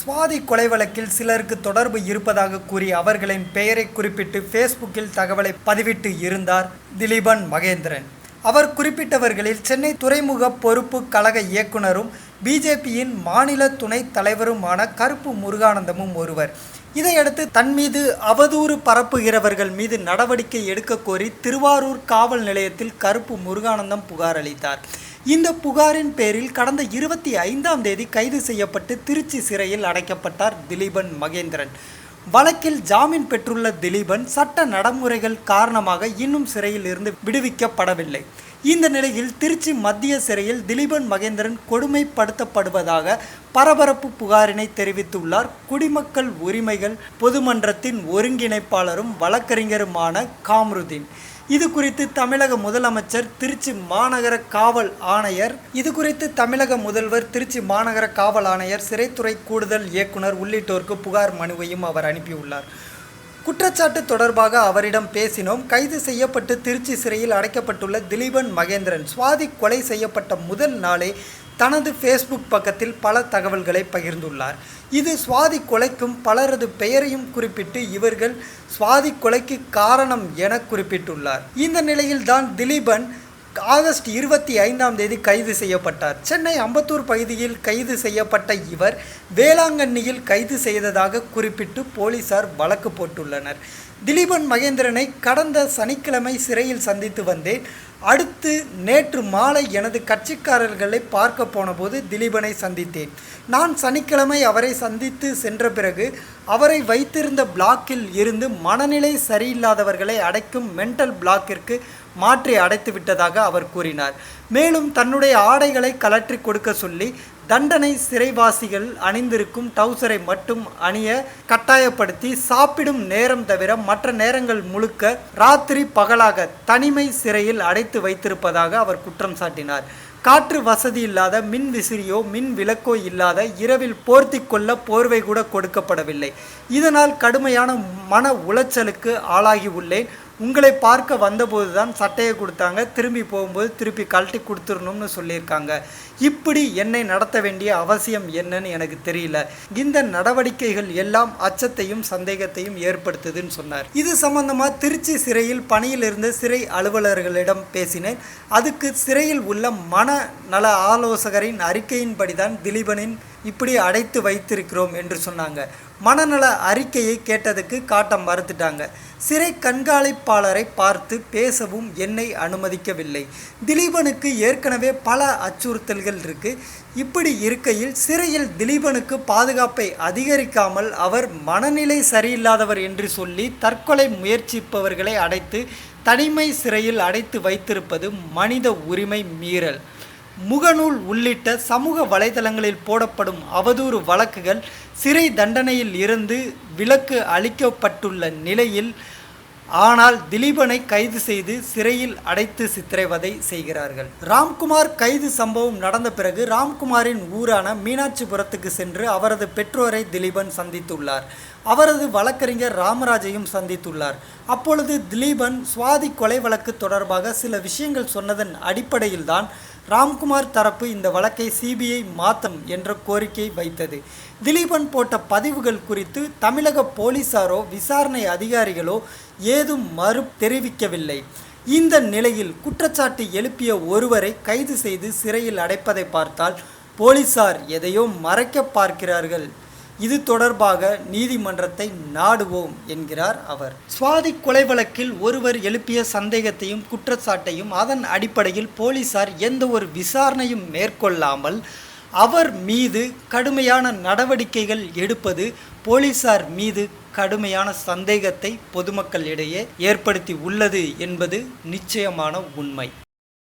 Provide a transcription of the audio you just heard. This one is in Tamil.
சுவாதி கொலை வழக்கில் சிலருக்கு தொடர்பு இருப்பதாக கூறி அவர்களின் பெயரை குறிப்பிட்டு ஃபேஸ்புக்கில் தகவலை பதிவிட்டு இருந்தார் திலீபன் மகேந்திரன். அவர் குறிப்பிட்டவர்களில் சென்னை துறைமுக பொறுப்பு கழக இயக்குனரும் பிஜேபியின் மாநில துணைத் தலைவருமான கருப்பு முருகானந்தமும் ஒருவர். இதையடுத்து தன் மீது அவதூறு பரப்புகிறவர்கள் மீது நடவடிக்கை எடுக்க கோரி திருவாரூர் காவல் நிலையத்தில் கருப்பு முருகானந்தம் புகார் அளித்தார். இந்த புகாரின் பேரில் கடந்த 25ஆம் தேதி கைது செய்யப்பட்டு திருச்சி சிறையில் அடைக்கப்பட்டார் திலீபன் மகேந்திரன். வழக்கில் ஜாமீன் பெற்றுள்ள திலீபன் சட்ட நடைமுறைகள் காரணமாக இன்னும் சிறையில் இருந்து விடுவிக்கப்படவில்லை. இந்த நிலையில் திருச்சி மத்திய சிறையில் திலீபன் மகேந்திரன் கொடுமைப்படுத்தப்படுவதாக பரபரப்பு புகாரினை தெரிவித்துள்ளார் குடிமக்கள் உரிமைகள் பொதுமன்றத்தின் ஒருங்கிணைப்பாளரும் வழக்கறிஞருமான காம்ருதீன். இது குறித்து தமிழக முதலமைச்சர் திருச்சி மாநகர காவல் ஆணையர் தமிழக முதல்வர் திருச்சி மாநகர காவல் ஆணையர் சிறைத்துறை கூடுதல் இயக்குனர் உள்ளிட்டோருக்கு புகார் மனுவையும் அவர் அனுப்பியுள்ளார். குற்றச்சாட்டு தொடர்பாக அவரிடம் பேசினோம். கைது செய்யப்பட்டு திருச்சி சிறையில் அடைக்கப்பட்டுள்ள திலீபன் மகேந்திரன் சுவாதி கொலை செய்யப்பட்ட முதல் நாளே தனது ஃபேஸ்புக் பக்கத்தில் பல தகவல்களை பகிர்ந்துள்ளார். இது சுவாதி கொலைக்கும் பலரது பெயரையும் குறிப்பிட்டு இவர்கள் சுவாதி கொலைக்கு காரணம் என குறிப்பிட்டுள்ளார். இந்த நிலையில்தான் திலீபன் ஆகஸ்ட் 25ஆம் தேதி கைது செய்யப்பட்டார். சென்னை அம்பத்தூர் பகுதியில் கைது செய்யப்பட்ட இவர் வேளாங்கண்ணியில் கைது செய்ததாக குறிப்பிட்டு போலீசார் வழக்கு போட்டுள்ளனர். திலீபன் மகேந்திரனை கடந்த சனிக்கிழமை சிறையில் சந்தித்து வந்தேன். அடுத்து நேற்று மாலை எனது கட்சிக்காரர்களை பார்க்க போனபோது திலீபனை சந்தித்தேன். நான் சனிக்கிழமை அவரை சந்தித்து சென்ற பிறகு அவரை வைத்திருந்த பிளாக்கில் இருந்து மனநிலை சரியில்லாதவர்களை அடைக்கும் மென்டல் பிளாக்கிற்கு மாற்றி அடைத்து விட்டதாக அவர் கூறினார். மேலும் தன்னுடைய ஆடைகளை கலற்றி கொடுக்க சொல்லி தண்டனை சிறைவாசிகள் அணிந்திருக்கும் டவுசரை மட்டும் அணிய கட்டாயப்படுத்தி சாப்பிடும் நேரம் தவிர மற்ற நேரங்கள் முழுக்க ராத்திரி பகலாக தனிமை சிறையில் அடைத்து வைத்திருப்பதாக அவர் குற்றம் சாட்டினார். காற்று வசதி இல்லாத மின் விசிறியோ மின் விளக்கோ இல்லாத இரவில் போர்த்தி கொள்ள போர்வை கூட கொடுக்கப்படவில்லை. இதனால் கடுமையான மன உளைச்சலுக்கு ஆளாகி உள்ளேன். உங்களை பார்க்க வந்தபோது தான் சட்டையை கொடுத்தாங்க, திரும்பி போகும்போது திருப்பி கழட்டி கொடுத்துடணும்னு சொல்லியிருக்காங்க. இப்படி என்னை நடத்த வேண்டிய அவசியம் என்னன்னு எனக்கு தெரியல. இந்த நடவடிக்கைகள் எல்லாம் அச்சத்தையும் சந்தேகத்தையும் ஏற்படுத்துதுன்னு சொன்னார். இது சம்பந்தமாக திருச்சி சிறையில் பணியில் இருந்த சிறை அலுவலர்களிடம் பேசினேன். அதுக்கு சிறையில் உள்ள மனநல ஆலோசகரின் அறிக்கையின்படி தான் திலீபனின் இப்படி அடைத்து வைத்திருக்கிறோம் என்று சொன்னாங்க. மனநல அறிக்கையை கேட்டதுக்கு காட்ட மறுத்துட்டாங்க. சிறை கண்காணிப்பாளரை பார்த்து பேசவும் என்னை அனுமதிக்கவில்லை. திலீபனுக்கு ஏற்கனவே பல அச்சுறுத்தல்கள் இருக்கு. இப்படி இருக்கையில் சிறையில் திலீபனுக்கு பாதுகாப்பை அதிகரிக்காமல் அவர் மனநிலை சரியில்லாதவர் என்று சொல்லி தற்கொலை முயற்சிப்பவர்களை அடைத்து தனிமை சிறையில் அடைத்து வைத்திருப்பது மனித உரிமை மீறல். முகநூல் உள்ளிட்ட சமூக வலைதளங்களில் போடப்படும் அவதூறு வழக்குகள் சிறை தண்டனையில் இருந்து விலக்கு அளிக்கப்பட்டுள்ள நிலையில் ஆனால் திலீபனை கைது செய்து சிறையில் அடைத்து சித்திரவதை செய்கிறார்கள். ராம்குமார் கைது சம்பவம் நடந்த பிறகு ராம்குமாரின் ஊரான மீனாட்சிபுரத்துக்கு சென்று அவரது பெற்றோரை திலீபன் சந்தித்துள்ளார். அவரது வழக்கறிஞர் ராமராஜையும் சந்தித்துள்ளார். அப்பொழுது திலீபன் சுவாதி கொலை வழக்கு தொடர்பாக சில விஷயங்கள் சொன்னதன் அடிப்படையில்தான் ராம்குமார் தரப்பு இந்த வழக்கை சிபிஐ மாற்றும் என்ற கோரிக்கை வைத்தது. திலீபன் போட்ட பதிவுகள் குறித்து தமிழக போலீசாரோ விசாரணை அதிகாரிகளோ ஏதும் தெரிவிக்கவில்லை. இந்த நிலையில் குற்றச்சாட்டு எழுப்பிய ஒருவரை கைது செய்து சிறையில் அடைப்பதை பார்த்தால் போலீசார் எதையோ மறைக்க பார்க்கிறார்கள். இது தொடர்பாக நீதிமன்றத்தை நாடுவோம் என்கிறார் அவர். சுவாதி கொலை வழக்கில் ஒருவர் எழுப்பிய சந்தேகத்தையும் குற்றச்சாட்டையும் அதன் அடிப்படையில் போலீசார் எந்த ஒரு விசாரணையும் மேற்கொள்ளாமல் அவர் மீது கடுமையான நடவடிக்கைகள் எடுப்பது போலீசார் மீது கடுமையான சந்தேகத்தை பொதுமக்களிடையே ஏற்படுத்தி உள்ளது என்பது நிச்சயமான உண்மை.